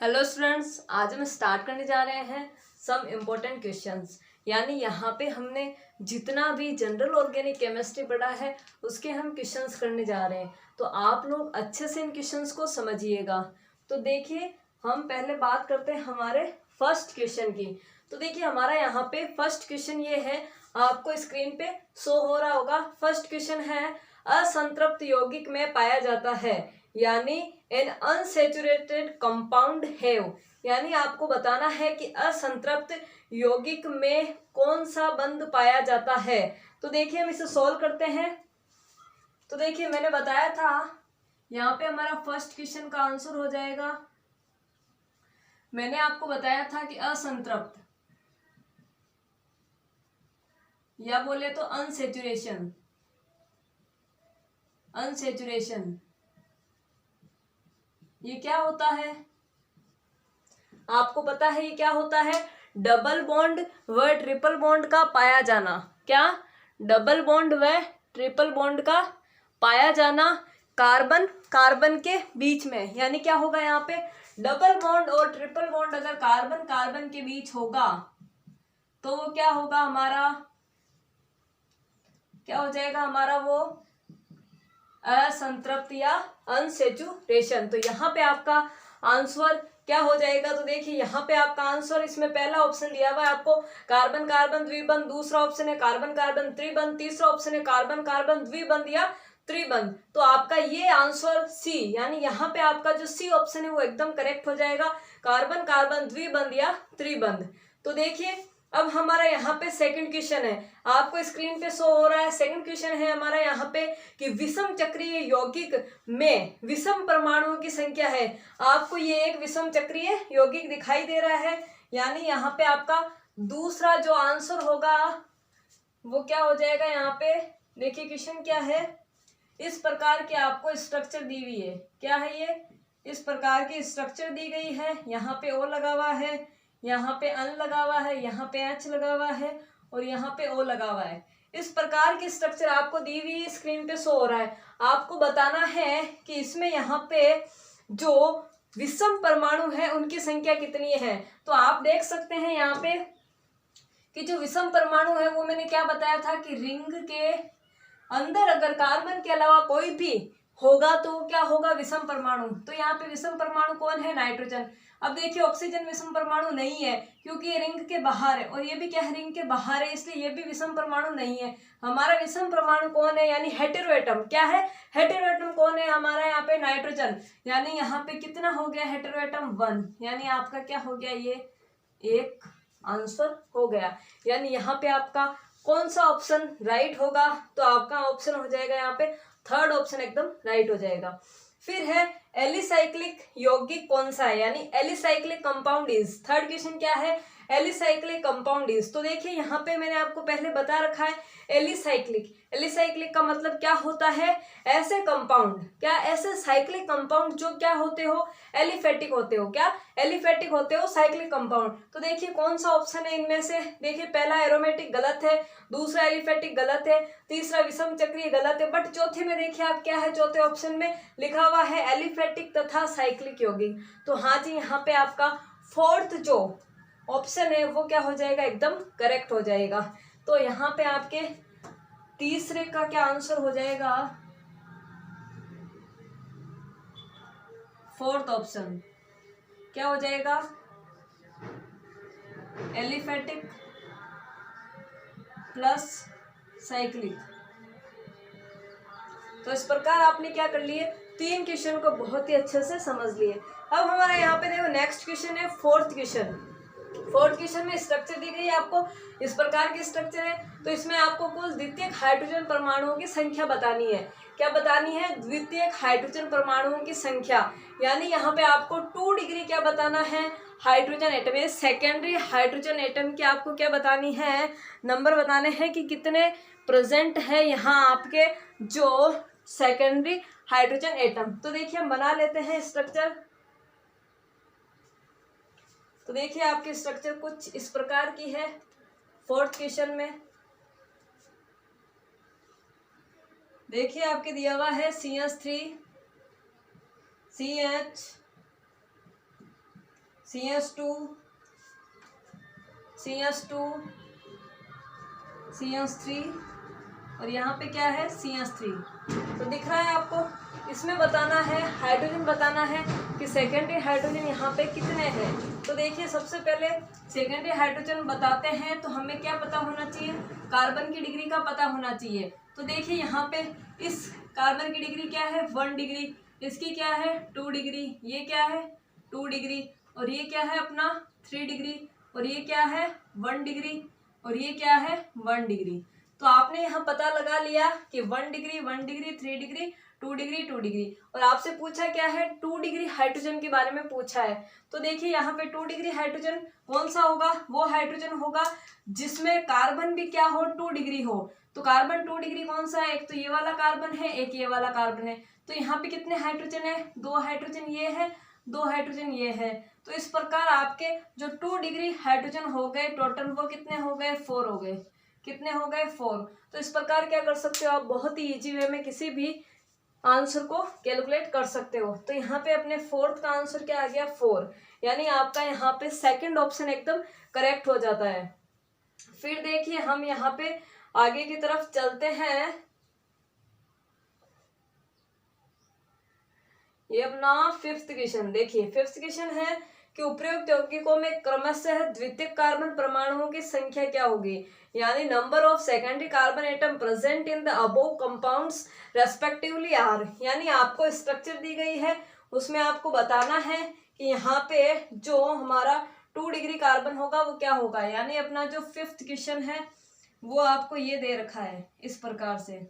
Hello students, आज हम start करने जा रहे हैं सम इम्पोर्टेंट क्वेश्चंस। यानी यहाँ पे हमने जितना भी जनरल ऑर्गेनिक केमिस्ट्री पढ़ा है उसके हम क्वेश्चंस करने जा रहे हैं। तो आप लोग अच्छे से इन क्वेश्चंस को समझिएगा। तो देखिए, हम पहले बात करते हैं हमारे फर्स्ट क्वेश्चन की। तो देखिए, हमारा यहाँ पे फर्स्ट क्वेश्चन ये है, आपको स्क्रीन पे शो हो रहा होगा। फर्स्ट क्वेश्चन है, असंतृप्त यौगिक में पाया जाता है, यानी एन अनसेचुरेटेड कंपाउंड हैव। यानी आपको बताना है कि असंतृप्त यौगिक में कौन सा बंध पाया जाता है। तो देखिए, हम इसे सॉल्व करते हैं। तो देखिए, मैंने बताया था यहाँ पे हमारा फर्स्ट क्वेश्चन का आंसर हो जाएगा। मैंने आपको बताया था कि असंतृप्त या बोले तो अनसेचुरेशन, अनसेचुरेशन ये क्या होता है, आपको पता है ये क्या होता है? डबल बॉन्ड व ट्रिपल बॉन्ड का पाया जाना। क्या? डबल बॉन्ड व ट्रिपल बॉन्ड का पाया जाना कार्बन कार्बन के बीच में। यानी क्या होगा यहाँ पे? डबल बॉन्ड और ट्रिपल बॉन्ड अगर कार्बन कार्बन के बीच होगा तो वो क्या होगा हमारा? क्या हो जाएगा हमारा? वो असंतृप्त या अनसेचुरेशन। तो यहाँ पे आपका आंसर क्या हो जाएगा? तो देखिए, यहाँ पे आपका आंसर, इसमें पहला ऑप्शन दिया हुआ है आपको कार्बन कार्बन द्विबंध, दूसरा ऑप्शन है कार्बन कार्बन त्रिबंध, तीसरा ऑप्शन है कार्बन कार्बन द्विबंध या त्रिबंध। तो आपका ये आंसर सी, यानी यहाँ पे आपका जो सी ऑप्शन है वो एकदम करेक्ट हो जाएगा, कार्बन कार्बन द्विबंध या त्रिबंध। तो देखिए, अब हमारा यहाँ पे सेकंड क्वेश्चन है, आपको स्क्रीन पे शो हो रहा है। सेकंड क्वेश्चन है हमारा यहाँ पे कि विषम चक्रीय यौगिक में विषम परमाणुओं की संख्या है। आपको ये एक विषम चक्रीय यौगिक दिखाई दे रहा है, यानी यहाँ पे आपका दूसरा जो आंसर होगा वो क्या हो जाएगा? यहाँ पे देखिए, क्वेश्चन क्या है, इस प्रकार की आपको स्ट्रक्चर दी हुई है। क्या है ये? इस प्रकार की स्ट्रक्चर दी गई है। यहाँ पे ओ लगा हुआ है, यहाँ पे अन लगा हुआ है, यहाँ पे एच लगा हुआ है और यहाँ पे ओ लगा हुआ है। इस प्रकार की स्ट्रक्चर आपको दी हुई स्क्रीन पे शो हो रहा है। आपको बताना है कि इसमें यहाँ पे जो विषम परमाणु है उनकी संख्या कितनी है। तो आप देख सकते हैं यहाँ पे कि जो विषम परमाणु है वो मैंने क्या बताया था कि रिंग के अंदर अगर कार्बन के अलावा कोई भी होगा तो क्या होगा? विषम परमाणु। तो यहाँ पे विषम परमाणु कौन है? नाइट्रोजन। अब देखिए, ऑक्सीजन विषम परमाणु नहीं है क्योंकि ये रिंग के बाहर है और ये भी क्या है? रिंग के बाहर है, इसलिए ये भी विषम परमाणु नहीं है। हमारा विषम परमाणु कौन है? यानी हेटेरो एटम। क्या है? हेटेरो एटम कौन है हमारा? यहाँ पे नाइट्रोजन। यानी यहाँ पे कितना हो गया? Hetero atom 1। यानी आपका क्या हो गया? ये एक आंसर हो गया। यानी यहाँ पे आपका कौन सा ऑप्शन राइट होगा? तो आपका ऑप्शन हो जाएगा यहाँ पे थर्ड ऑप्शन एकदम राइट हो जाएगा। फिर है एलिसाइक्लिक यौगिक कौन सा है? यानी alicyclic compound is. Third question क्या है? Alicyclic compound is. तो देखिए, यहाँ पे मैंने आपको पहले बता रखा है एलिसाइक्लिक। एलिसाइक्लिक का मतलब क्या होता है? ऐसे कंपाउंड, क्या ऐसे साइक्लिक कंपाउंड जो क्या होते हो? एलिफेटिक होते हो। क्या? एलिफेटिक होते हो, साइक्लिक कंपाउंड। तो देखिए, कौन सा ऑप्शन है इनमें से? देखिए, पहला एरोमेटिक गलत है, दूसरा एलिफेटिक गलत है, तीसरा विषम चक्रीय गलत है, बट चौथे में देखिए आप क्या है? चौथे ऑप्शन में लिखा हुआ है एलिफेटिक तथा साइक्लिक यौगिक। तो हाँ जी, यहाँ पे आपका फोर्थ जो ऑप्शन है वो क्या हो जाएगा? एकदम करेक्ट हो जाएगा। तो यहाँ पे आपके तीसरे का क्या आंसर हो जाएगा? फोर्थ ऑप्शन क्या हो जाएगा? Aliphatic plus cyclic. तो इस प्रकार आपने क्या कर लिए? तीन क्वेश्चन को बहुत ही अच्छे से समझ लिए। अब हमारा यहाँ पे देखो नेक्स्ट क्वेश्चन है फोर्थ क्वेश्चन। फोर्थ क्वेश्चन में स्ट्रक्चर दी गई है आपको, इस प्रकार की स्ट्रक्चर है। तो इसमें आपको कुल द्वितीयक हाइड्रोजन परमाणुओं की संख्या बतानी है। क्या बतानी है? द्वितीयक हाइड्रोजन परमाणुओं की संख्या। यानी यहाँ पे आपको 2 डिग्री क्या बताना है? Hydrogen atom. Secondary hydrogen atom की आपको क्या बतानी है? नंबर बताने हैं कि कितने प्रेजेंट है यहाँ आपके जो सेकेंडरी हाइड्रोजन एटम। तो देखिए, हम बना लेते हैं स्ट्रक्चर। तो देखिए, आपकी स्ट्रक्चर कुछ इस प्रकार की है फोर्थ क्वेश्चन में। देखिए, आपके दिया हुआ है CH3 CH CH2 CH2 CH3 और यहाँ पे क्या है CH3। तो दिख रहा है आपको। इसमें बताना है हाइड्रोजन, बताना है कि सेकेंडरी हाइड्रोजन यहाँ पे कितने हैं। तो देखिए सबसे पहले सेकेंडरी हाइड्रोजन बताते हैं तो हमें क्या पता होना चाहिए, कार्बन की डिग्री का पता होना चाहिए। तो देखिए यहाँ पे इस कार्बन की डिग्री क्या है 1 डिग्री, इसकी क्या है 2 डिग्री, ये क्या है 2 डिग्री, और ये क्या है अपना 3 डिग्री, और ये क्या है 1 डिग्री, और ये क्या है 1 डिग्री। तो आपने यहाँ पता लगा लिया कि 1 degree 1 degree 3 degree 2 degree 2 degree, और आपसे पूछा क्या है 2 डिग्री हाइड्रोजन के बारे में पूछा है। तो देखिए यहाँ पे 2 डिग्री हाइड्रोजन कौन सा होगा, वो हाइड्रोजन होगा जिसमें कार्बन भी क्या हो 2 डिग्री हो। तो कार्बन 2 डिग्री कौन सा है, एक तो ये वाला कार्बन है, एक ये वाला कार्बन है। तो यहाँ पे कितने हाइड्रोजन है, 2 हाइड्रोजन ये है, 2 हाइड्रोजन ये है। तो इस प्रकार आपके जो 2 डिग्री हाइड्रोजन हो गए टोटल वो कितने हो गए 4 हो गए। कितने हो गए 4। तो इस प्रकार क्या कर सकते हो आप, बहुत ही इजी वे में किसी भी आंसर को कैलकुलेट कर सकते हो। तो यहाँ पे अपने फोर्थ का आंसर क्या आ गया 4, यानी आपका यहाँ पे सेकंड ऑप्शन एकदम करेक्ट हो जाता है। फिर देखिए हम यहाँ पे आगे की तरफ चलते हैं। ये अपना 5th क्वेश्चन देखिए, 5th क्वेश्चन है कि उपयुक्त यौगिकों में क्रमशः द्वितीयक कार्बन परमाणुओं की संख्या क्या होगी, यानी number of secondary carbon atom present in the above compounds respectively are. यानी आपको स्ट्रक्चर दी गई है, उसमें आपको बताना है कि यहाँ पे जो हमारा 2 डिग्री कार्बन होगा वो क्या होगा। यानी अपना जो 5th क्वेश्चन है वो आपको ये दे रखा है इस प्रकार से,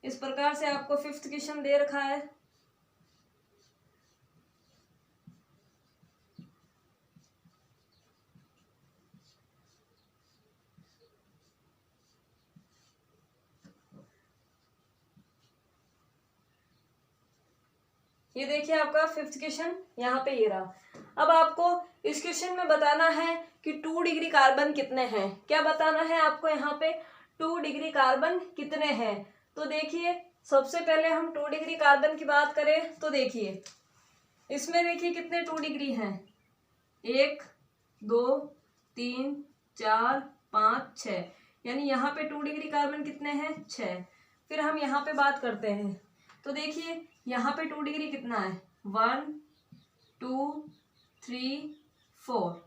इस प्रकार से आपको 5th क्वेश्चन दे रखा है। ये देखिए आपका 5th क्वेश्चन यहाँ पे ये रहा। अब आपको इस क्वेश्चन में बताना है कि 2 डिग्री कार्बन कितने हैं। क्या बताना है आपको यहाँ पे 2 डिग्री कार्बन कितने हैं। तो देखिए सबसे पहले हम 2 डिग्री कार्बन की बात करें तो देखिए इसमें देखिए कितने 2 डिग्री हैं, 1 2 3 4 5 6, यानी यहाँ पे 2 डिग्री कार्बन कितने हैं 6। फिर हम यहाँ पे बात करते हैं तो देखिए यहाँ पे 2 डिग्री कितना है 1 2 3 4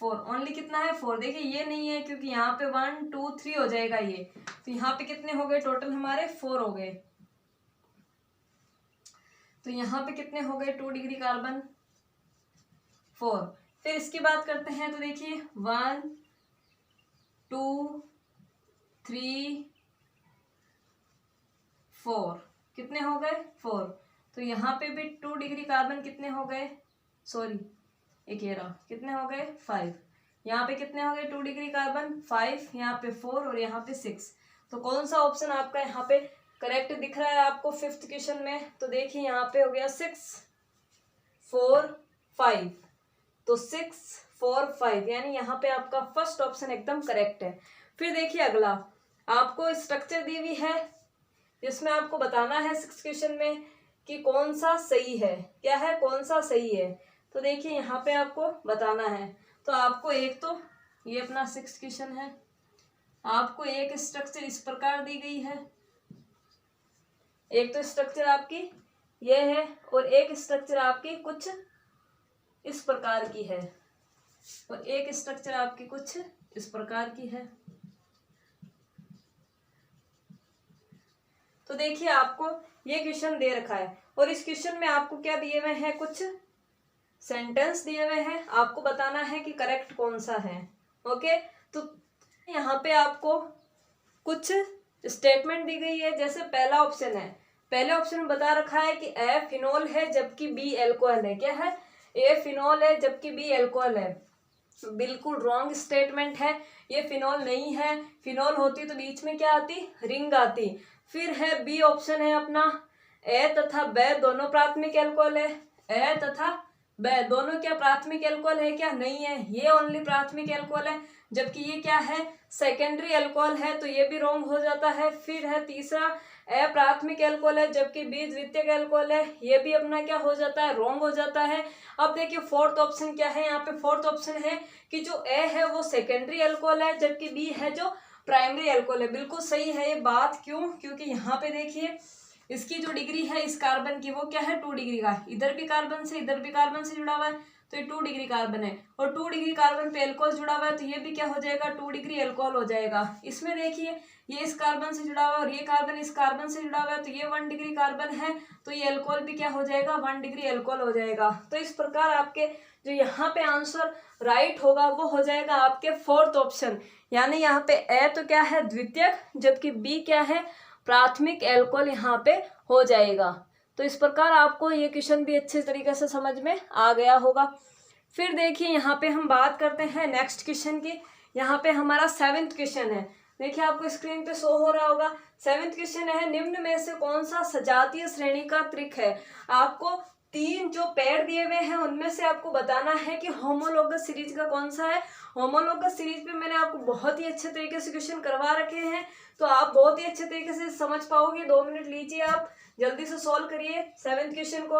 ओनली कितना है 4। देखिए ये नहीं है क्योंकि यहाँ पे 1 2 3 हो जाएगा ये, तो यहाँ पे कितने हो गए टोटल हमारे 4 हो गए। तो यहाँ पे कितने हो गए 2 डिग्री कार्बन 4। फिर इसकी बात करते हैं तो देखिए 1 2 3 4 कितने हो गए 4। तो यहाँ पे भी 2 डिग्री कार्बन कितने हो गए, सॉरी एक ये रहा, कितने हो गए 5। यहाँ पे कितने हो गए 2 डिग्री कार्बन 5, यहाँ पे 4 और यहाँ पे 6। तो कौन सा ऑप्शन आपका यहाँ पे करेक्ट दिख रहा है आपको 5th क्वेश्चन में। तो देखिए यहाँ पे हो गया 6 4 5, तो 6 4 5, यानी यहाँ पे आपका फर्स्ट ऑप्शन एकदम करेक्ट है। फिर देखिए अगला आपको स्ट्रक्चर दी हुई है जिसमें आपको बताना है 6th क्वेश्चन में कि कौन सा सही है, क्या है कौन सा सही है। तो देखिए यहाँ पे आपको बताना है। तो आपको एक तो ये अपना 6th क्वेश्चन है, आपको एक स्ट्रक्चर इस प्रकार दी गई है, एक तो स्ट्रक्चर आपकी ये है और एक स्ट्रक्चर आपकी कुछ इस प्रकार की है और एक स्ट्रक्चर आपकी कुछ इस प्रकार की है। तो देखिए आपको ये क्वेश्चन दे रखा है और इस क्वेश्चन में आपको क्या दिए हुए हैं, कुछ सेंटेंस दिए हुए हैं, आपको बताना है कि करेक्ट कौन सा है। ओके, तो यहाँ पे आपको कुछ स्टेटमेंट दी गई है। जैसे पहला ऑप्शन है, पहले ऑप्शन में बता रखा है कि ए फिनोल है जबकि बी एल्कोहल है। क्या है, ए फिनोल है जबकि बी एल्कोहल है। बिल्कुल रॉन्ग स्टेटमेंट है, ये फिनोल नहीं है। फिनोल होती तो बीच में क्या आती, रिंग आती। फिर है बी ऑप्शन है अपना, ए तथा ब दोनों प्राथमिक एल्कोहल है। ए तथा ब दोनों क्या प्राथमिक एल्कोहल है, क्या नहीं है, ये ओनली प्राथमिक एल्कोहल है। जबकि ये क्या है, सेकेंडरी एल्कोहल है, तो ये भी रॉन्ग हो जाता है। फिर है तीसरा अप्राथमिक एल्कोहल है, जबकि बी द्वितीयक एल्कोहल है। ये भी अपना क्या हो जाता है, रॉन्ग हो जाता है। अब देखिए फोर्थ ऑप्शन क्या है, यहाँ पे फोर्थ ऑप्शन है कि जो ए है वो सेकेंडरी एल्कोहल है, जबकि बी है जो प्राइमरी एल्कोहल है। बिल्कुल सही है ये बात। क्यों? क्योंकि यहाँ पे देखिए इसकी जो डिग्री है इस कार्बन की वो क्या है, 2 डिग्री का। इधर भी कार्बन से इधर भी कार्बन से जुड़ा हुआ है, तो ये 2 डिग्री कार्बन है, और 2 डिग्री कार्बन पे एल्कोहल जुड़ा हुआ है, तो ये भी क्या हो जाएगा, 2 डिग्री एल्कोहल हो जाएगा। इसमें देखिए ये इस कार्बन से जुड़ा हुआ है और ये कार्बन इस कार्बन से जुड़ा हुआ है, तो ये 1 डिग्री कार्बन है, तो ये एल्कोहल भी क्या हो जाएगा, 1 डिग्री एल्कोहल हो जाएगा। तो इस प्रकार आपके जो यहाँ पे आंसर राइट होगा वो हो जाएगा आपके फोर्थ ऑप्शन, यानी यहाँ पे ए तो क्या है, द्वितीयक, जबकि बी क्या है, प्राथमिक एल्कोहल यहाँ पे हो जाएगा। तो इस प्रकार आपको ये क्वेश्चन भी अच्छे तरीके से समझ में आ गया होगा। फिर देखिए यहाँ पे हम बात करते हैं नेक्स्ट क्वेश्चन की। यहाँ पे हमारा 7th क्वेश्चन है। देखिए आपको स्क्रीन पे शो हो रहा होगा। 7th क्वेश्चन है, निम्न में से कौन सा सजातीय श्रेणी का त्रिक है। आपको 3 जो पेड़ दिए हुए हैं उनमें से आपको बताना है कि होमोलोगस सीरीज का कौन सा है। होमोलोगस सीरीज पे मैंने आपको बहुत ही अच्छे तरीके से क्वेश्चन करवा रखे हैं, तो आप बहुत ही अच्छे तरीके से समझ पाओगे। 2 मिनट लीजिए, आप जल्दी से सॉल्व करिए 7th क्वेश्चन को।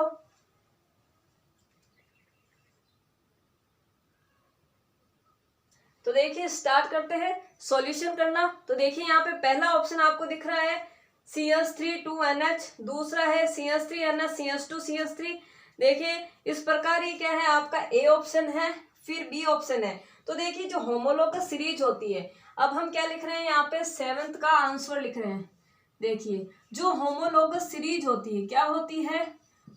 तो देखिए स्टार्ट करते हैं सॉल्यूशन करना। तो देखिए यहाँ पे पहला ऑप्शन आपको दिख रहा है CH3 2NH, दूसरा है CH3NH CH2CH3। देखिए इस प्रकार ये क्या है, आपका ए ऑप्शन है, फिर बी ऑप्शन है। तो देखिए जो होमोलोगस सीरीज होती है, अब हम क्या लिख रहे हैं यहाँ पे, 7th का आंसर लिख रहे हैं। देखिए जो होमोलोगस सीरीज होती है, क्या होती है,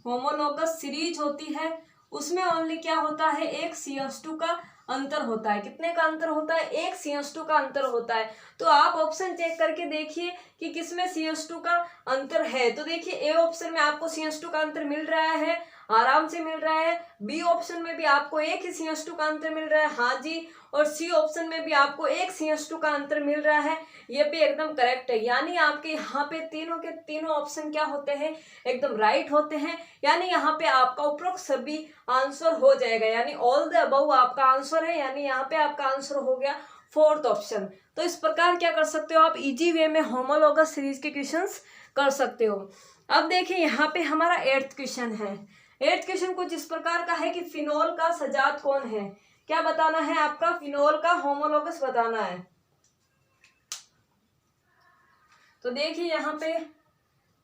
होमोलोगस सीरीज होती है, उसमें ओनली क्या होता है, एक CH2 का अंतर होता है। कितने का अंतर होता है, एक CH2 का अंतर होता है। तो आप ऑप्शन चेक करके देखिए कि किसमें CH2 का अंतर है। तो देखिए ए ऑप्शन में आपको CH2 का अंतर मिल रहा है, आराम से मिल रहा है। बी ऑप्शन में भी आपको एक ही CH2 का अंतर मिल रहा है, हाँ जी। और सी ऑप्शन में भी आपको एक CH2 का अंतर मिल रहा है, ये भी एकदम करेक्ट है। यानी आपके यहाँ पे तीनों के तीनों ऑप्शन क्या होते हैं, एकदम राइट होते हैं। यानी यहाँ पे आपका उपरोक्त सभी आंसर हो जाएगा, यानी ऑल द अबव आपका आंसर है। यानी यहाँ पे आपका आंसर हो गया फोर्थ ऑप्शन। तो इस प्रकार क्या कर सकते हो आप, इजी वे में होमोलोगस सीरीज के क्वेश्चंस कर सकते हो। अब देखिए यहाँ पे हमारा 8th क्वेश्चन है। 8th क्वेश्चन कुछ इस प्रकार का है कि फिनोल का सजात कौन है। क्या बताना है आपका, फिनोल का होमोलोगस बताना है। तो देखिए यहाँ पे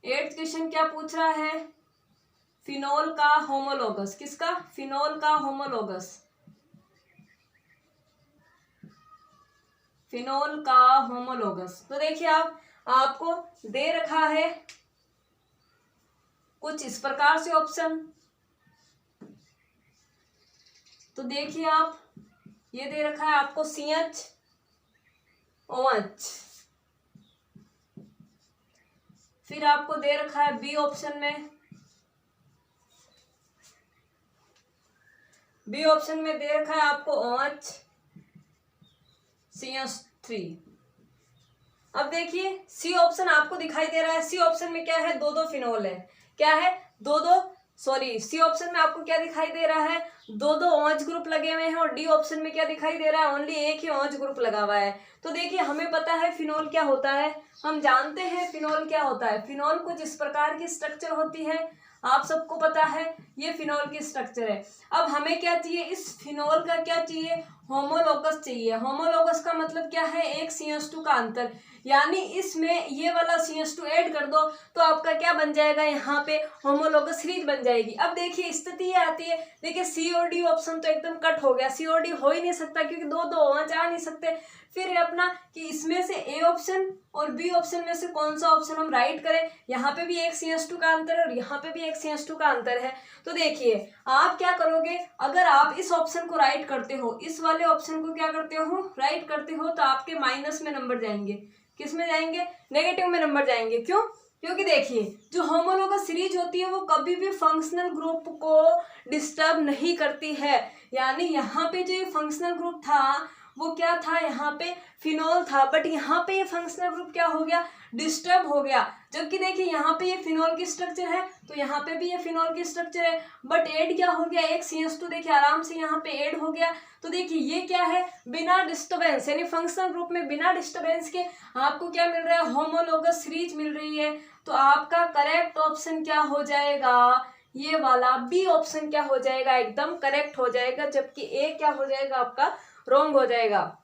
8th क्वेश्चन क्या पूछ रहा है, फिनोल का होमोलोगस। किसका, फिनोल का होमोलोगस, फिनोल का होमोलोगस। तो देखिए आपको दे रखा है कुछ इस प्रकार से ऑप्शन। तो देखिए आप ये दे रखा है आपको CH-OH, फिर आपको दे रखा है बी ऑप्शन में, बी ऑप्शन में दे रखा है आपको OH CH3। अब देखिए सी ऑप्शन आपको दिखाई दे रहा है, सी ऑप्शन में क्या है, 2 फिनोल है। क्या है, सी ऑप्शन में आपको क्या दिखाई दे रहा है, 2 OH ग्रुप लगे हुए हैं, और डी ऑप्शन में क्या दिखाई दे रहा है, ओनली एक ही OH ग्रुप लगा हुआ है। तो देखिए हमें पता है फिनोल क्या होता है, हम जानते हैं फिनोल क्या होता है। फिनोल कुछ इस प्रकार की स्ट्रक्चर होती है, आप सबको पता है ये फिनोल की स्ट्रक्चर है। अब हमें क्या चाहिए, इस फिनोल का क्या चाहिए, होमोलोगस चाहिए। होमोलोगस का मतलब क्या है, एक CH2 का अंतर। यानी इसमें ये वाला CH2 ऐड कर दो तो आपका क्या बन जाएगा, यहाँ पे होमोलोगस सीरीज बन जाएगी। अब देखिए स्थिति ये आती है, देखिए सी और डी ऑप्शन तो एकदम कट हो गया, सी और डी हो ही नहीं सकता क्योंकि 2 OH आ नहीं सकते। फिर है अपना कि इसमें से ए ऑप्शन और बी ऑप्शन में से कौन सा ऑप्शन हम राइट करें। यहाँ पे भी एक CH2 का अंतर है और यहाँ पे भी एक CH2 का अंतर है। तो देखिए आप क्या करोगे, अगर आप इस ऑप्शन को राइट करते हो, इस वाले ऑप्शन को क्या करते हो, राइट करते हो, तो आपके माइनस में नंबर जाएंगे। किस में जाएंगे, नेगेटिव में नंबर जाएंगे। क्यों, क्योंकि देखिए जो होमोलोगस सीरीज होती है वो कभी भी फंक्शनल ग्रुप को डिस्टर्ब नहीं करती है। यानी यहाँ पे जो ये फंक्शनल ग्रुप था वो क्या था, यहाँ पे फिनोल था, बट यहाँ पे ये फंक्शनल ग्रुप क्या हो गया, डिस्टर्ब हो गया। जबकि देखिए यहाँ पे ये फिनोल की स्ट्रक्चर है, तो यहाँ पे भी ये फिनोल की स्ट्रक्चर है, बट ऐड क्या हो गया, एक CH2 देखिए आराम से यहाँ पे ऐड हो गया। तो देखिए ये क्या है, बिना डिस्टर्बेंस, यानी फंक्शनल ग्रुप में बिना डिस्टर्बेंस के आपको क्या मिल रहा है, होमोलोगस सीरीज मिल रही है। तो आपका करेक्ट ऑप्शन क्या हो जाएगा, ये वाला बी ऑप्शन क्या हो जाएगा, एकदम करेक्ट हो जाएगा, जबकि ए क्या हो जाएगा आपका रॉन्ग हो जाएगा।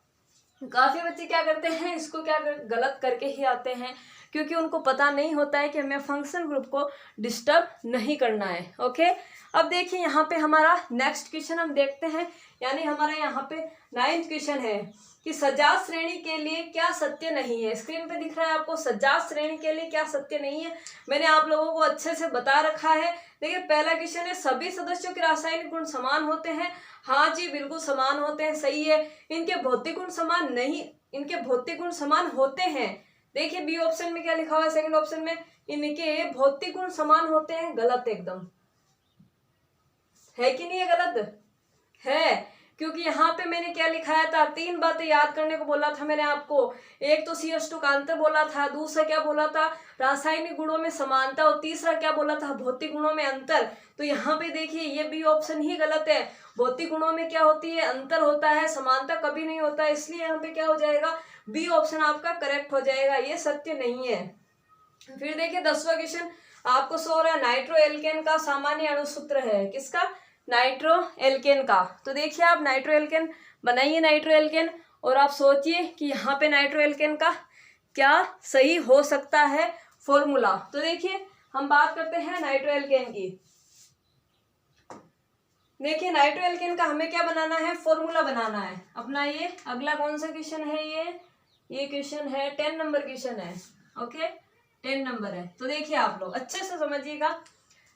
काफी बच्चे क्या करते हैं, इसको क्या गलत करके ही आते हैं, क्योंकि उनको पता नहीं होता है कि हमें फंक्शन ग्रुप को डिस्टर्ब नहीं करना है। ओके, अब देखिए यहाँ पे हमारा नेक्स्ट क्वेश्चन हम देखते हैं, यानी हमारा यहाँ पे 9th क्वेश्चन है कि सजात श्रेणी के लिए क्या सत्य नहीं है। स्क्रीन पे दिख रहा है आपको, सजात श्रेणी के लिए क्या सत्य नहीं है। मैंने आप लोगों को अच्छे से बता रखा है। देखिए पहला क्वेश्चन है, सभी सदस्यों के रासायनिक गुण समान होते हैं। हाँ जी, बिल्कुल समान होते हैं, सही है। इनके भौतिक गुण समान नहीं, इनके भौतिक गुण समान होते हैं। देखिए बी ऑप्शन में क्या लिखा हुआ है, सेकंड ऑप्शन में इनके भौतिक गुण समान होते हैं, गलत एकदम है कि नहीं है, गलत है, क्योंकि यहाँ पे मैंने क्या लिखाया था, 3 बातें याद करने को बोला था मैंने आपको। एक तो CH2 का अंतर बोला था, दूसरा क्या बोला था, रासायनिक गुणों में समानता, और तीसरा क्या बोला था, भौतिक गुणों में अंतर। तो यहाँ पे देखिए ये बी ऑप्शन ही गलत है। भौतिक गुणों में क्या होती है, अंतर होता है, समानता कभी नहीं होता है, इसलिए यहाँ पे क्या हो जाएगा, बी ऑप्शन आपका करेक्ट हो जाएगा, ये सत्य नहीं है। फिर देखिए 10वां क्वेश्चन आपको सो हो रहा है, नाइट्रो एल्केन का सामान्य अणुसूत्र है, किसका, नाइट्रो एल्केन का। तो देखिए आप नाइट्रो एल्केन बनाइए, नाइट्रो एल्केन, और आप सोचिए कि यहाँ पे नाइट्रो एल्केन का क्या सही हो सकता है फॉर्मूला। तो देखिए हम बात करते हैं नाइट्रो एल्केन की। देखिए नाइट्रो एल्केन का हमें क्या बनाना है, फॉर्मूला बनाना है अपना। ये अगला कौन सा क्वेश्चन है, ये क्वेश्चन है 10 नंबर क्वेश्चन है। ओके 10 नंबर है। तो देखिए आप लोग अच्छे से समझिएगा,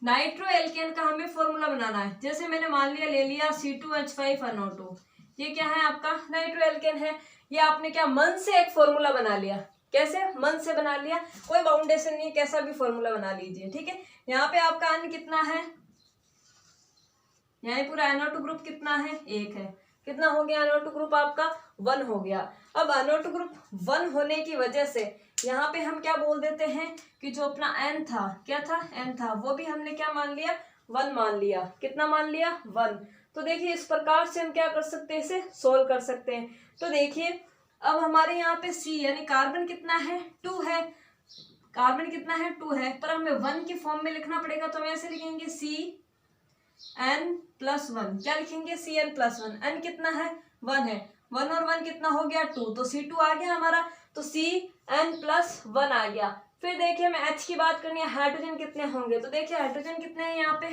नाइट्रो एल्केन का हमें फॉर्मूला बनाना है। जैसे मैंने मान लिया, ले लिया C2H5NO2, ये क्या है आपका नाइट्रो एल्केन है। ये आपने क्या मन से एक फॉर्मूला बना लिया, कैसे, मन से बना लिया, कोई बाउंडेशन नहीं, कैसा भी फॉर्मूला बना लीजिए, ठीक है। यहाँ पे आपका N कितना है, यहाँ पूरा NO2 ग्रुप कितना है, 1 है। कितना हो गया NO2 ग्रुप आपका, 1 हो गया। अब NO2 ग्रुप 1 होने की वजह से यहाँ पे हम क्या बोल देते हैं कि जो अपना N था, क्या था, N था, वो भी हमने क्या मान लिया, 1 मान लिया। कितना मान लिया, 1। तो देखिए इस प्रकार से हम क्या कर सकते हैं, इसे सोल्व कर सकते हैं। तो देखिए अब हमारे यहाँ पे C यानी कार्बन कितना है, 2 है, कार्बन कितना है, 2 है, पर हमें 1 की फॉर्म में लिखना पड़ेगा। तो हम ऐसे लिखेंगे CN+1, क्या लिखेंगे, CN+1। N कितना है, 1 है, 1 और 1 कितना हो गया, 2, तो C2 आ गया हमारा, तो CN+1 आ गया। फिर देखिए हमें H की बात करनी है, हाइड्रोजन कितने होंगे। तो देखिए हाइड्रोजन कितने हैं, यहाँ पे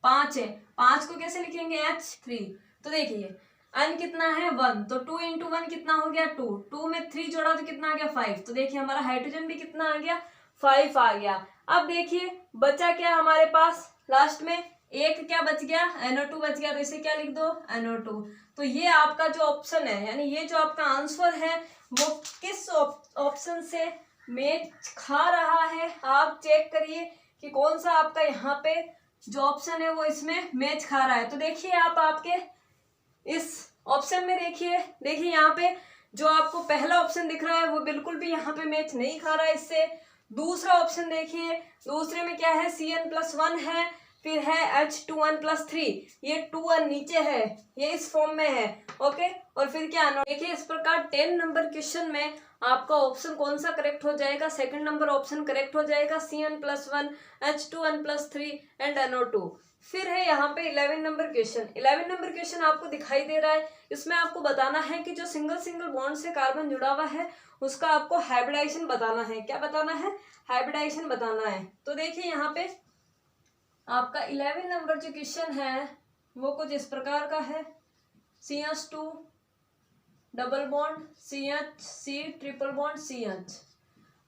5 है, 5 को कैसे लिखेंगे, H3। तो देखिए N कितना है, 1, तो 2 × 1 कितना हो गया, 2, 2 में 3 जोड़ा तो कितना आ गया, 5। तो देखिए हमारा हाइड्रोजन भी कितना आ गया, 5 आ गया। अब देखिए बचा क्या हमारे पास, लास्ट में एक क्या बच गया, NO2 बच गया, तो इसे क्या लिख दो, NO2। तो ये आपका जो ऑप्शन है, यानी ये जो आपका आंसर है, वो किस ऑप्शन से मैच खा रहा है, आप चेक करिए कि कौन सा आपका यहाँ पे जो ऑप्शन है वो इसमें मैच खा रहा है। तो देखिए आप आपके इस ऑप्शन में देखिए यहाँ पे जो आपको पहला ऑप्शन दिख रहा है वो बिल्कुल भी यहाँ पे मैच नहीं खा रहा है इससे। दूसरा ऑप्शन देखिए, दूसरे में क्या है, CN+1 है, फिर है H2N+3, ये 2N नीचे है, ये इस फॉर्म में है। ओके, और फिर क्या, देखिए इस प्रकार 10 नंबर क्वेश्चन में आपका ऑप्शन कौन सा करेक्ट हो जाएगा, सेकंड नंबर ऑप्शन करेक्ट हो जाएगा, CN+1, H2N+3 एंड NO2। फिर है यहाँ पे 11 नंबर क्वेश्चन। 11 नंबर क्वेश्चन आपको दिखाई दे रहा है, इसमें आपको बताना है कि जो सिंगल बॉन्ड से कार्बन जुड़ा हुआ है उसका आपको हाइब्रिडाइजेशन बताना है। क्या बताना है, हाइब्रिडाइजेशन बताना है। तो देखिए यहाँ पे आपका 11 नंबर जो क्वेश्चन है वो कुछ इस प्रकार का है, CH2 double bond CH, C triple bond CH।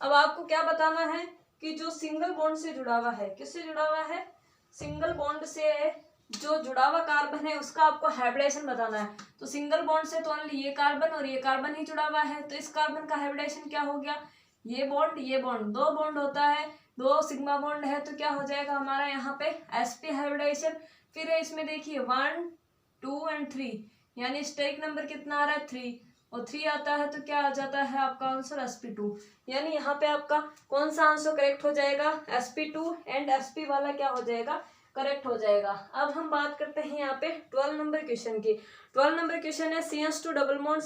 अब आपको क्या बताना है कि जो सिंगल बॉन्ड से जुड़ा हुआ है, किससे जुड़ा हुआ है, सिंगल बॉन्ड से जो जुड़ा हुआ कार्बन है उसका आपको हाइब्रिडाइजेशन बताना है। तो सिंगल बॉन्ड से तो ओनली ये कार्बन और ये कार्बन ही जुड़ा हुआ है, तो इस कार्बन का हाइब्रिडाइजेशन क्या हो गया, ये बॉन्ड, 2 बॉन्ड होता है, 2 सिग्मा बॉन्ड है, तो क्या हो जाएगा हमारा यहाँ पे sp हाइब्रिडाइजेशन। फिर है इसमें देखिए 1, 2 एंड 3, यानी स्टेरिक नंबर कितना आ रहा है, 3। और 3 आता है तो क्या आ जाता है आपका आंसर sp2। यानी यहाँ पे आपका कौन सा आंसर करेक्ट हो जाएगा, sp2 एंड sp वाला क्या हो जाएगा, करेक्ट हो जाएगा। अब हम बात करते हैं यहाँ पे 12 नंबर क्वेश्चन की। 12 नंबर क्वेश्चन है CH2 डबल बॉन्ड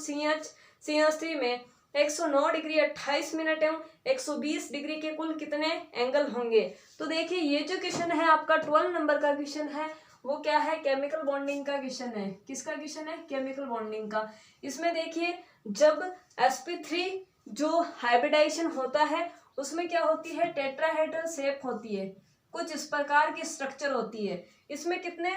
CH3 में 109 डिग्री 28 मिनट एवं 120 डिग्री के कुल कितने एंगल होंगे। तो देखिए ये जो क्वेश्चन है आपका 12 नंबर का क्वेश्चन है, वो क्या है, केमिकल बॉन्डिंग का क्वेश्चन है। किसका क्वेश्चन है, केमिकल बॉन्डिंग का। इसमें देखिए जब sp3 जो हाइब्रिडाइजेशन होता है उसमें क्या होती है, टेट्राहेड्रल शेप होती है, कुछ इस प्रकार की स्ट्रक्चर होती है। इसमें कितने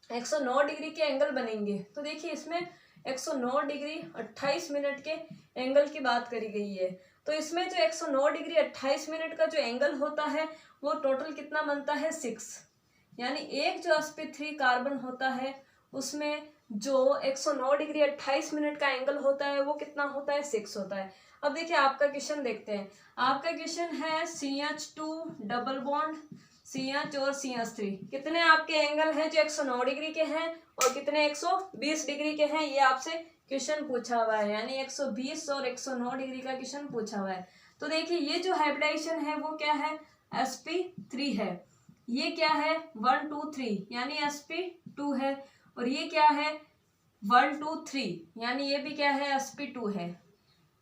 109 डिग्री के एंगल बनेंगे। तो देखिए इसमें 109 डिग्री 28 मिनट के एंगल की बात करी गई है। तो इसमें जो 109 डिग्री 28 मिनट का जो एंगल होता है वो टोटल कितना बनता है, 6। यानी एक जो sp3 कार्बन होता है उसमें जो 109 डिग्री 28 मिनट का एंगल होता है वो कितना होता है, 6 होता है। अब देखिए आपका क्वेश्चन देखते हैं। आपका क्वेश्चन है CH2 डबल बॉन्ड CH और CH3 कितने आपके एंगल हैं जो 109 डिग्री के हैं और कितने 120 डिग्री के हैं, ये आपसे क्वेश्चन पूछा हुआ है। यानी 120 और 109 डिग्री का क्वेश्चन पूछा हुआ है। तो देखिए ये जो हाइब्रिडाइजेशन है वो क्या है, sp3 है। ये क्या है 1 2 3 यानी sp2 है। और ये क्या है 1 2 3 यानी ये भी क्या है, sp2 है।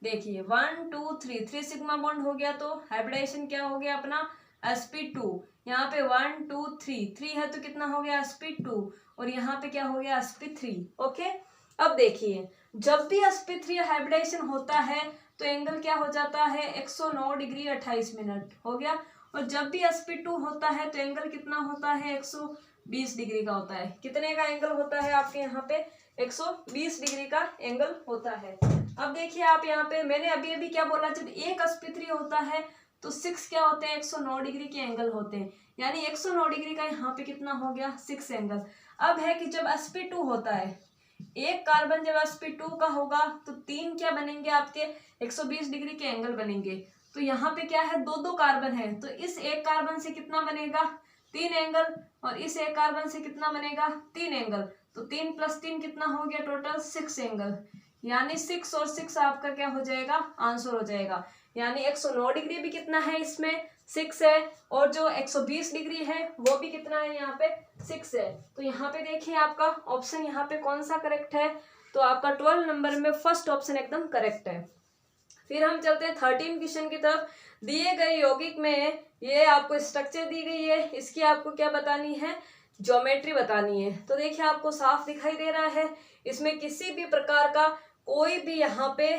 देखिए 1 2 3 3 सिग्मा बॉन्ड हो गया तो हाइब्रिडाइजेशन क्या हो गया अपना, sp2। यहाँ पे 1 2 3 3 है तो कितना हो गया, sp2। और यहाँ पे क्या हो गया, sp3। ओके, अब देखिए जब भी sp3 हाइब्रिडाइजेशन होता है तो एंगल क्या हो जाता है, 109 डिग्री 28 मिनट हो गया। और जब भी sp2 होता है तो एंगल कितना होता है, 120 डिग्री का होता है। कितने का एंगल होता है आपके यहाँ पे, 120 डिग्री का एंगल होता है। अब देखिए आप यहाँ पे मैंने अभी अभी क्या बोला, जब एक sp3 होता है तो 6 क्या होते हैं, 109 डिग्री के एंगल होते हैं। यानी 109 डिग्री का यहाँ पे कितना हो गया, 6 एंगल। अब है कि जब sp2 होता है, एक कार्बन जब sp2 का होगा तो 3 क्या बनेंगे आपके, 120 डिग्री के एंगल बनेंगे। तो यहाँ पे क्या है, 2 कार्बन है तो इस एक कार्बन से कितना बनेगा, 3 एंगल। और इस एक कार्बन से कितना बनेगा, 3 एंगल। तो 3 + 3 कितना हो गया, टोटल 6 एंगल। यानी 6 और 6 आपका क्या हो जाएगा, आंसर हो जाएगा। यानी 109 डिग्री भी कितना है, इसमें 6 है। और जो 120 डिग्री है वो भी कितना है, यहाँ पे 6 है। तो यहाँ पे देखिए आपका ऑप्शन यहाँ पे कौन सा करेक्ट है, तो आपका 12 नंबर में फर्स्ट ऑप्शन एकदम करेक्ट है। फिर हम चलते हैं 13 क्वेश्चन की तरफ। दिए गए यौगिक में ये आपको स्ट्रक्चर दी गई है, इसकी आपको क्या बतानी है, ज्योमेट्री बतानी है। तो देखिए आपको साफ दिखाई दे रहा है, इसमें किसी भी प्रकार का कोई भी यहाँ पे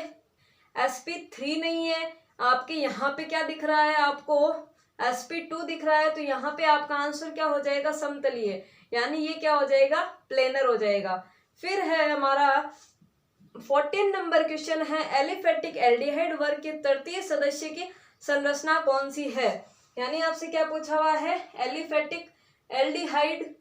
sp3 नहीं है। आपके यहाँ पे क्या दिख रहा है, आपको sp2 दिख रहा है। तो यहाँ पे आपका आंसर क्या हो जाएगा, समतलीय। यानी ये क्या हो जाएगा, प्लेनर हो जाएगा। फिर है हमारा 14 नंबर क्वेश्चन है, एलिफेटिक एल्डिहाइड वर्ग के तृतीय सदस्य की संरचना कौन सी है। यानी आपसे क्या पूछा हुआ है, एलिफेटिक एल्डिहाइड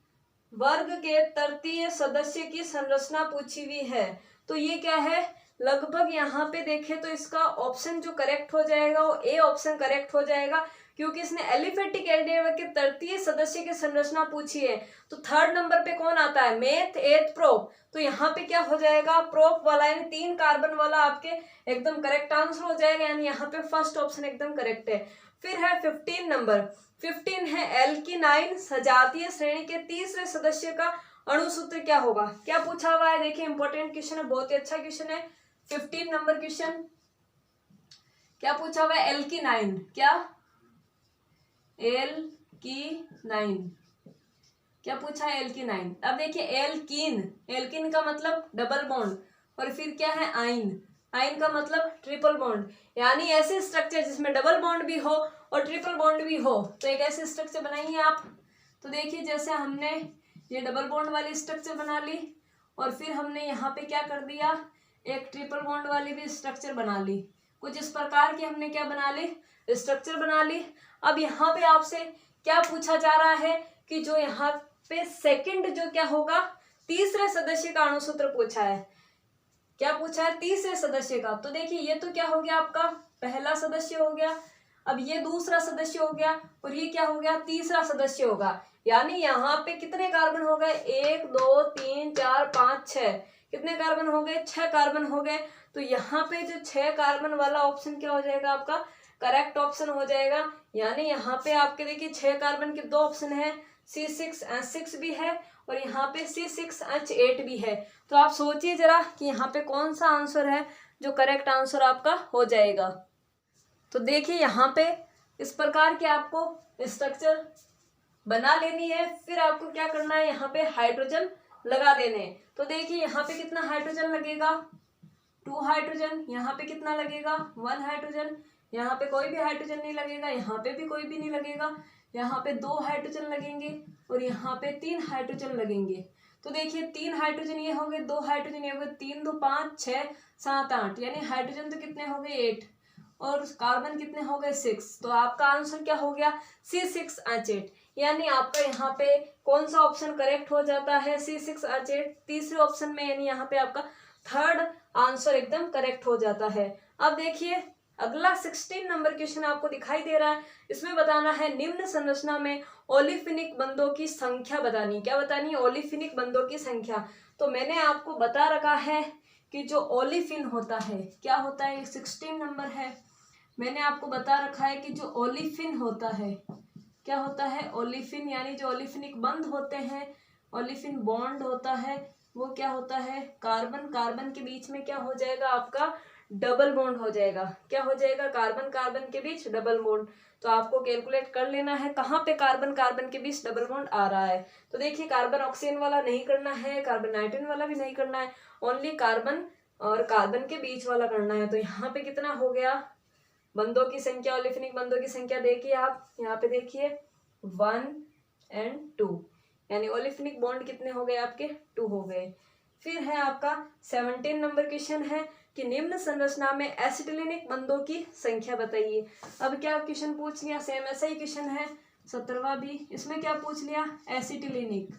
वर्ग के तृतीय सदस्य की संरचना पूछी हुई है। तो ये क्या है, लगभग यहाँ पे देखें तो इसका ऑप्शन जो करेक्ट हो जाएगा वो ए ऑप्शन करेक्ट हो जाएगा, क्योंकि इसने एलिफेटिक एल्डिहाइड के तृतीय सदस्य की संरचना पूछी है। तो 3rd नंबर पे कौन आता है, मेथ, एथ, प्रोप। तो यहाँ पे क्या हो जाएगा, प्रोप वाला यानी 3 कार्बन वाला आपके एकदम करेक्ट आंसर हो जाएगा। यानी यहाँ पे फर्स्ट ऑप्शन एकदम करेक्ट है। फिर है 15 नंबर, 15 है एल्किनाइन सजातीय श्रेणी के तीसरे सदस्य का अणुसूत्र क्या होगा। क्या पूछा हुआ है, देखिए इंपॉर्टेंट क्वेश्चन है, बहुत ही अच्छा क्वेश्चन है। 15 नंबर क्वेश्चन क्या पूछा हुआ है, एल्किनाइन, क्या एल्किनाइन, क्या पूछा है, एल्किनाइन। अब देखिए एल्कीन, एल्कीन का मतलब डबल बॉन्ड, और फिर क्या है आइन, आइन का मतलब ट्रिपल बॉन्ड। यानी ऐसे स्ट्रक्चर जिसमें डबल बॉन्ड भी हो और ट्रिपल बॉन्ड भी हो, तो एक ऐसे स्ट्रक्चर बनाइए आप। तो देखिए जैसे हमने ये डबल बॉन्ड वाली स्ट्रक्चर बना ली, और फिर हमने यहाँ पे क्या कर दिया, एक ट्रिपल बॉन्ड वाली भी स्ट्रक्चर बना ली। कुछ इस प्रकार की हमने क्या बना ली, स्ट्रक्चर बना ली। अब यहाँ पे आपसे क्या पूछा जा रहा है कि जो यहाँ पे सेकंड जो क्या होगा, तीसरे सदस्य का अणुसूत्र पूछा है। क्या पूछा है, तीसरे सदस्य का। तो देखिए ये तो क्या हो गया, आपका पहला सदस्य हो गया, अब ये दूसरा सदस्य हो गया, और ये क्या हो गया, तीसरा सदस्य होगा। यानी यहाँ पे कितने कार्बन हो गए, 1 2 3 4 5 6, कितने कार्बन हो गए, 6 कार्बन हो गए। तो यहाँ पे जो 6 कार्बन वाला ऑप्शन क्या हो जाएगा आपका करेक्ट ऑप्शन हो जाएगा। यानी यहाँ पे आपके देखिए 6 कार्बन के 2 ऑप्शन है, C6H6 भी है और यहाँ पे C6H8 भी है। तो आप सोचिए जरा कि यहाँ पे कौन सा आंसर है जो करेक्ट आंसर आपका हो जाएगा। तो देखिए यहाँ पे इस प्रकार के आपको स्ट्रक्चर बना लेनी है। फिर आपको क्या करना है, यहाँ पे हाइड्रोजन लगा देने हैं। तो देखिए यहाँ पे कितना हाइड्रोजन लगेगा, 2 हाइड्रोजन। यहाँ पे कितना लगेगा, 1 हाइड्रोजन। यहाँ पे कोई भी हाइड्रोजन नहीं लगेगा, यहाँ पे भी कोई भी नहीं लगेगा। यहाँ पे 2 हाइड्रोजन लगेंगे और यहाँ पे 3 हाइड्रोजन लगेंगे। तो देखिए 3 हाइड्रोजन ये हो गए, 2 हाइड्रोजन ये हो गए, 3 2 5 6 7 8, यानी हाइड्रोजन तो कितने हो गए 8 और कार्बन कितने हो गए 6। तो आपका आंसर क्या हो गया C6H8। यानी आपका यहाँ पे कौन सा ऑप्शन करेक्ट हो जाता है, C6H8 तीसरे ऑप्शन में, यानी यहाँ पे आपका थर्ड आंसर एकदम करेक्ट हो जाता है। अब देखिए अगला 16 नंबर क्वेश्चन आपको दिखाई दे रहा है। इसमें बताना है निम्न संरचना में ओलिफिनिक बंधों की संख्या बतानी। क्या बतानी है, ओलिफिनिक बंधों की संख्या। तो मैंने आपको बता रखा है कि जो ओलिफिन होता है क्या होता है, 16 नंबर है। मैंने आपको बता रखा है कि जो ओलिफिन होता है क्या होता है, ओलिफिन, यानी जो ओलिफिनिक बंध होते हैं, ओलिफिन बॉन्ड होता है, वो क्या होता है कार्बन कार्बन के बीच में क्या हो जाएगा आपका डबल बॉन्ड हो जाएगा। क्या हो जाएगा, कार्बन कार्बन के बीच डबल बॉन्ड। तो आपको कैलकुलेट कर लेना है कहाँ पे कार्बन कार्बन के बीच डबल बॉन्ड आ रहा है। तो देखिए कार्बन ऑक्सीजन वाला नहीं करना है, कार्बन नाइट्रोजन वाला भी नहीं करना है, ओनली कार्बन और कार्बन के बीच वाला करना है। तो यहाँ पे कितना हो गया बंधों की संख्या, ओलिफिनिक बंधों की संख्या देखिए आप यहाँ पे देखिए 1 और 2, यानी ओलिफिनिक बॉन्ड कितने हो गए आपके 2 हो गए। फिर है आपका 17 नंबर क्वेश्चन है कि निम्न संरचना में एसिटिलिनिक बंधों की संख्या बताइए। अब क्या क्वेश्चन पूछ लिया, सेम ऐसा ही क्वेश्चन है 17वां भी। इसमें क्या पूछ लिया, एसिटिलिनिक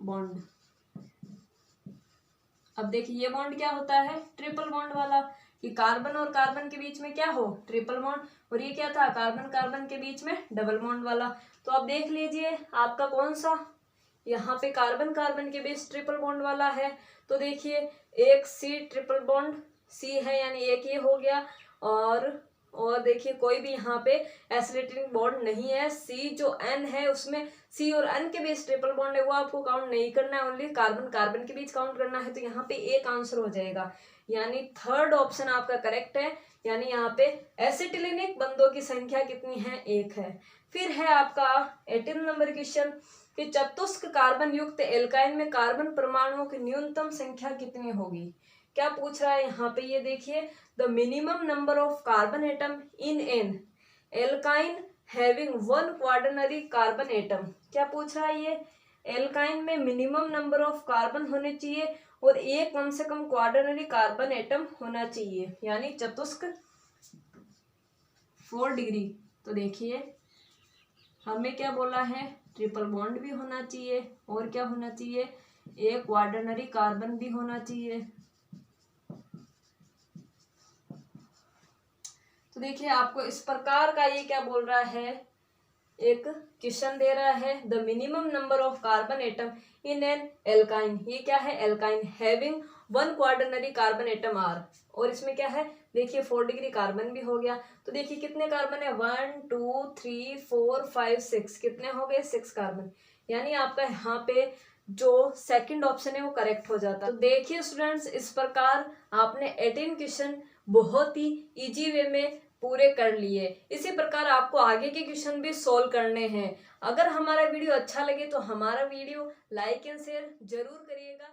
बॉन्ड। अब देखिए ये बॉन्ड क्या होता है, ट्रिपल बॉन्ड वाला, कि कार्बन और कार्बन के बीच में क्या हो ट्रिपल बॉन्ड, और ये क्या था कार्बन कार्बन के बीच में डबल बॉन्ड वाला। तो अब देख लीजिए आपका कौन सा, यहाँ पे कार्बन कार्बन के बीच ट्रिपल बॉन्ड वाला है। तो देखिए एक C ट्रिपल बॉन्ड C है, यानी एक ये हो गया, और देखिए कोई भी यहाँ पे एसिटिलिक बॉन्ड नहीं है। C जो N है उसमें C और N के बीच ट्रिपल बॉन्ड है, वो आपको काउंट नहीं करना है, ओनली कार्बन कार्बन के बीच काउंट करना है। तो यहाँ पे एक आंसर हो जाएगा, यानी थर्ड ऑप्शन आपका करेक्ट है। यानी यहाँ पे एसिटिलिनिक बंधों की संख्या कितनी है, 1 है। फिर है आपका 18 नंबर क्वेश्चन कि चतुष्क कार्बन युक्त एल्काइन में कार्बन परमाणुओं की न्यूनतम संख्या कितनी होगी। क्या पूछ रहा है यहाँ पे, ये देखिए the minimum number of carbon atom in an alkyne having 1 quaternary carbon atom. क्या पूछ रहा है, ये एल्काइन में मिनिमम नंबर ऑफ कार्बन होने चाहिए और एक कम से कम क्वार्टरनरी कार्बन एटम होना चाहिए, यानी चतुष्क 4 डिग्री। तो देखिए हमें क्या बोला है, ट्रिपल बॉन्ड भी होना चाहिए और क्या होना चाहिए, एक क्वार्टरनरी कार्बन भी होना चाहिए। तो देखिए आपको इस प्रकार का ये क्या बोल रहा है, एक क्वेश्चन दे रहा है the minimum number of carbon atom in an alkyne. ये क्या है, alkyne having 1 quaternary carbon atom are, और इसमें क्या है देखिए 4 डिग्री कार्बन भी हो गया। तो देखिए कितने कार्बन है, 1 2 3 4 5 6, कितने हो गए 6 कार्बन। यानी आपका यहाँ पे जो सेकंड ऑप्शन है वो करेक्ट हो जाता है। तो देखिए स्टूडेंट्स इस प्रकार आपने 18 क्वेश्चन बहुत ही इजी वे में पूरे कर लिए। इसी प्रकार आपको आगे के क्वेश्चन भी सॉल्व करने हैं। अगर हमारा वीडियो अच्छा लगे तो हमारा वीडियो लाइक एंड शेयर जरूर करिएगा।